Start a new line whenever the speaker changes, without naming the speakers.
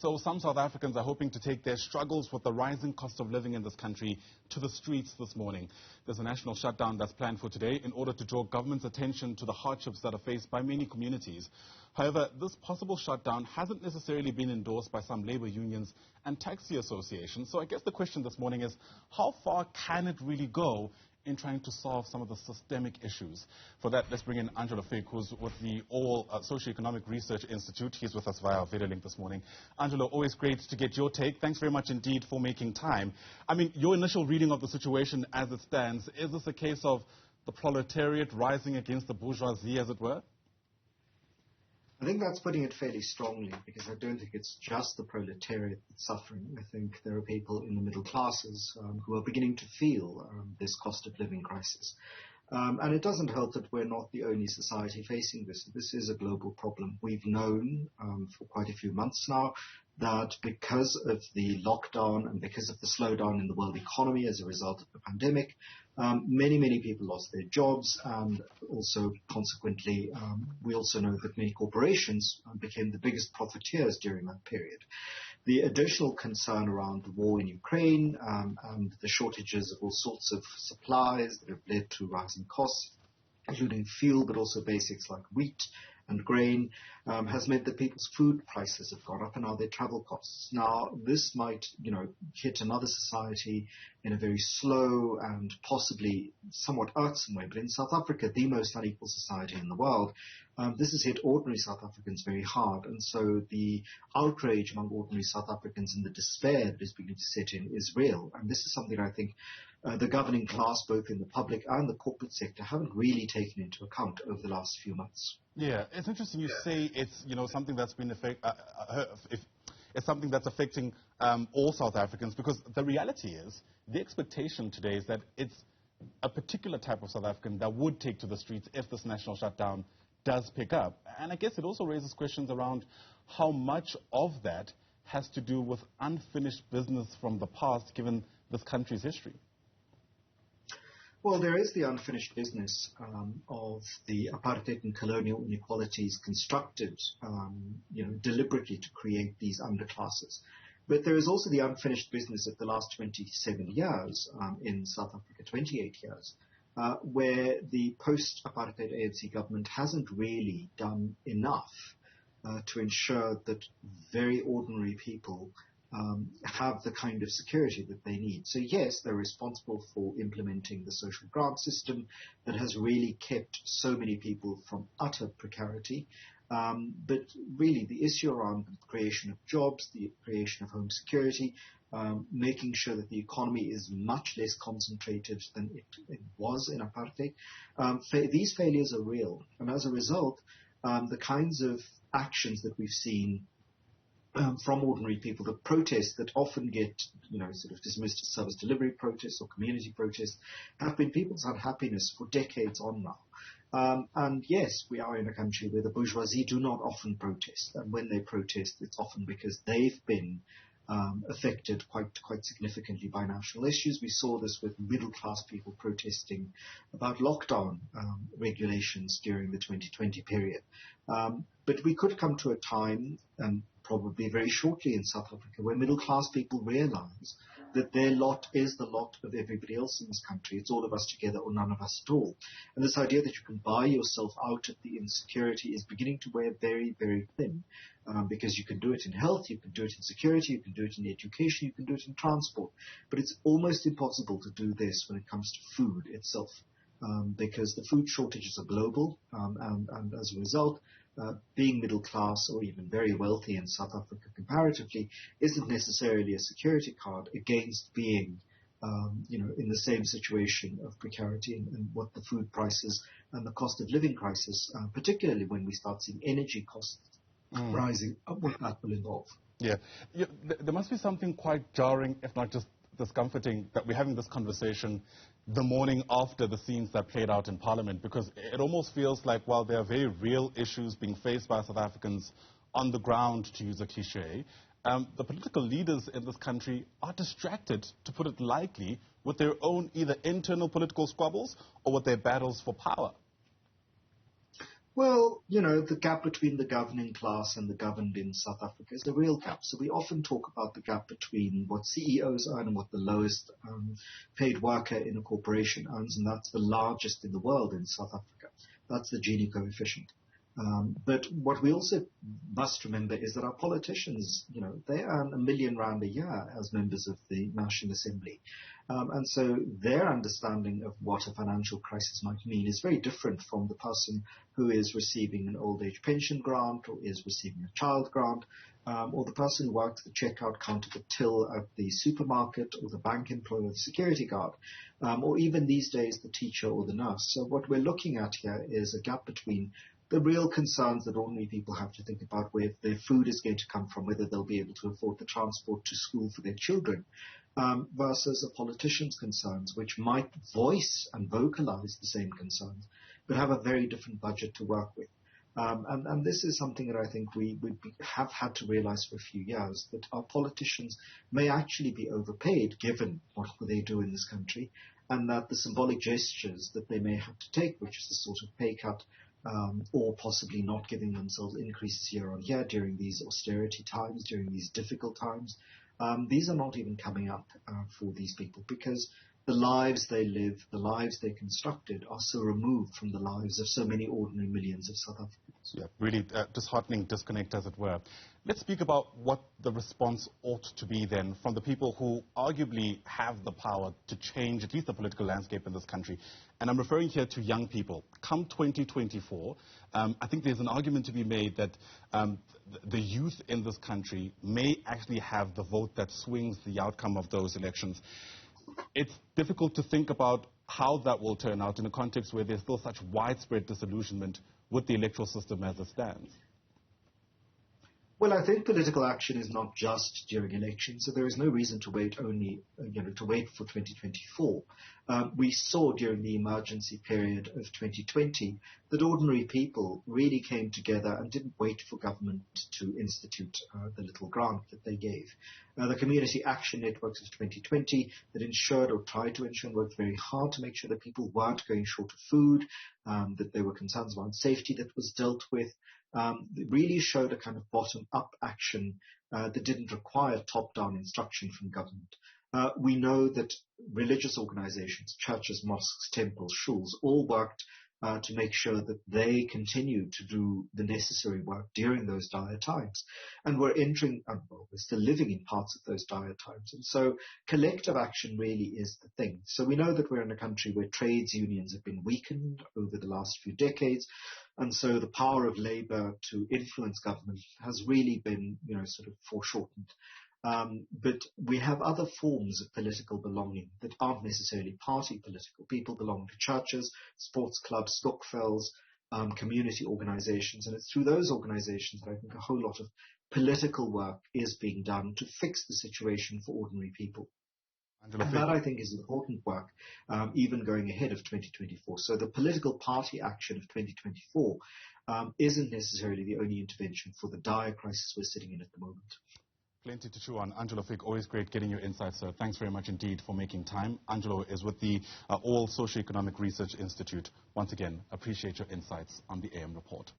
So some South Africans are hoping to take their struggles with the rising cost of living in this country to the streets this morning. There's a national shutdown that's planned for today in order to draw government's attention to the hardships that are faced by many communities. However, this possible shutdown hasn't necessarily been endorsed by some labor unions and taxi associations. So I guess the question this morning is, how far can it really go in trying to solve some of the systemic issues? For that, let's bring in Angelo Frick, who's with the Auwal Socio-Economic Research Institute. He's with us via video link this morning. Angelo, always great to get your take. Thanks very much indeed for making time. I mean, your initial reading of the situation as it stands, is this a case of the proletariat rising against the bourgeoisie, as it were?
I think that's putting it fairly strongly, because I don't think it's just the proletariat that's suffering. I think there are people in the middle classes who are beginning to feel this cost of living crisis. And it doesn't help that we're not the only society facing this. This is a global problem. We've known for quite a few months now that because of the lockdown and because of the slowdown in the world economy as a result of the pandemic, many people lost their jobs, and also consequently we also know that many corporations became the biggest profiteers during that period. The additional concern around the war in Ukraine and the shortages of all sorts of supplies that have led to rising costs, including fuel, but also basics like wheat and grain, has meant that people's food prices have gone up, and now their travel costs. Now, this might, hit another society in a very slow and possibly somewhat irksome way, but in South Africa, the most unequal society in the world, this has hit ordinary South Africans very hard. And so the outrage among ordinary South Africans and the despair that is beginning to set in is real. And this is something I think the governing class, both in the public and the corporate sector, haven't really taken into account over the last few months.
Yeah, it's interesting you say it's something that's been it's something that's affecting all South Africans, because the reality is the expectation today is that it's a particular type of South African that would take to the streets if this national shutdown does pick up. And I guess it also raises questions around how much of that has to do with unfinished business from the past, given this country's history.
Well, there is the unfinished business of the apartheid and colonial inequalities constructed, deliberately to create these underclasses. But there is also the unfinished business of the last 27 years in South Africa, 28 years, where the post-apartheid ANC government hasn't really done enough to ensure that very ordinary people have the kind of security that they need. So yes, they're responsible for implementing the social grant system that has really kept so many people from utter precarity. But really the issue around the creation of jobs, the creation of home security, making sure that the economy is much less concentrated than it was in apartheid, these failures are real. And as a result, the kinds of actions that we've seen from ordinary people, the protests that often get, sort of dismissed as service delivery protests or community protests, have been people's unhappiness for decades on now. And yes, we are in a country where the bourgeoisie do not often protest. And when they protest, it's often because they've been affected quite significantly by national issues. We saw this with middle-class people protesting about lockdown regulations during the 2020 period. But we could come to a time, and probably very shortly in South Africa, where middle-class people realize that their lot is the lot of everybody else in this country. It's all of us together or none of us at all. And this idea that you can buy yourself out of the insecurity is beginning to wear very, very thin, because you can do it in health, you can do it in security, you can do it in education, you can do it in transport. But it's almost impossible to do this when it comes to food itself, because the food shortages are global, and as a result, being middle class or even very wealthy in South Africa comparatively isn't necessarily a security card against being, in the same situation of precarity and what the food prices and the cost of living crisis, particularly when we start seeing energy costs rising, what that will involve.
Yeah, there must be something quite jarring, if not just discomforting, that we're having this conversation the morning after the scenes that played out in Parliament, because it almost feels like while there are very real issues being faced by South Africans on the ground, to use a cliche, the political leaders in this country are distracted, to put it lightly, with their own either internal political squabbles or with their battles for power.
Well, the gap between the governing class and the governed in South Africa is a real gap. So we often talk about the gap between what CEOs earn and what the lowest paid worker in a corporation earns, and that's the largest in the world in South Africa. That's the Gini coefficient. But what we also must remember is that our politicians, they earn R1 million a year as members of the National Assembly. And so their understanding of what a financial crisis might mean is very different from the person who is receiving an old age pension grant or is receiving a child grant, or the person who works the checkout counter, the till at the supermarket, or the bank employee or the security guard, or even these days the teacher or the nurse. So what we're looking at here is a gap between the real concerns that ordinary people have to think about, where their food is going to come from, whether they'll be able to afford the transport to school for their children, versus a politician's concerns, which might voice and vocalize the same concerns, but have a very different budget to work with. And this is something that I think we have had to realize for a few years, that our politicians may actually be overpaid given what they do in this country, and that the symbolic gestures that they may have to take, which is a sort of pay cut, or possibly not giving themselves increases year on year during these austerity times, during these difficult times, these are not even coming up for these people, because the lives they live, the lives they constructed, are so removed from the lives of so many ordinary millions of South Africans.
Yeah, really disheartening disconnect, as it were. Let's speak about what the response ought to be then from the people who arguably have the power to change at least the political landscape in this country. And I'm referring here to young people. Come 2024, I think there's an argument to be made that the youth in this country may actually have the vote that swings the outcome of those elections. It's difficult to think about how that will turn out in a context where there's still such widespread disillusionment with the electoral system as it stands.
Well, I think political action is not just during elections, so there is no reason to wait to wait for 2024. We saw during the emergency period of 2020 that ordinary people really came together and didn't wait for government to institute the little grant that they gave. The community action networks of 2020 that ensured, or tried to ensure, and worked very hard to make sure that people weren't going short of food, that there were concerns around safety that was dealt with. Really showed a kind of bottom-up action that didn't require top-down instruction from government. We know that religious organizations, churches, mosques, temples, shuls, all worked to make sure that they continued to do the necessary work during those dire times. And we're still living in parts of those dire times. And so collective action really is the thing. So we know that we're in a country where trades unions have been weakened over the last few decades. And so the power of labor to influence government has really been, sort of foreshortened. But we have other forms of political belonging that aren't necessarily party political. People belong to churches, sports clubs, stokvels, community organizations, and it's through those organizations that I think a whole lot of political work is being done to fix the situation for ordinary people.
Angelo
And
Frick.
that, I think, is important work, even going ahead of 2024. So the political party action of 2024 isn't necessarily the only intervention for the dire crisis we're sitting in at the moment.
Plenty to chew on. Angelo Frick, always great getting your insights, sir. Thanks very much indeed for making time. Angelo is with the Auwal Socio-Economic Research Institute. Once again, appreciate your insights on the AM Report.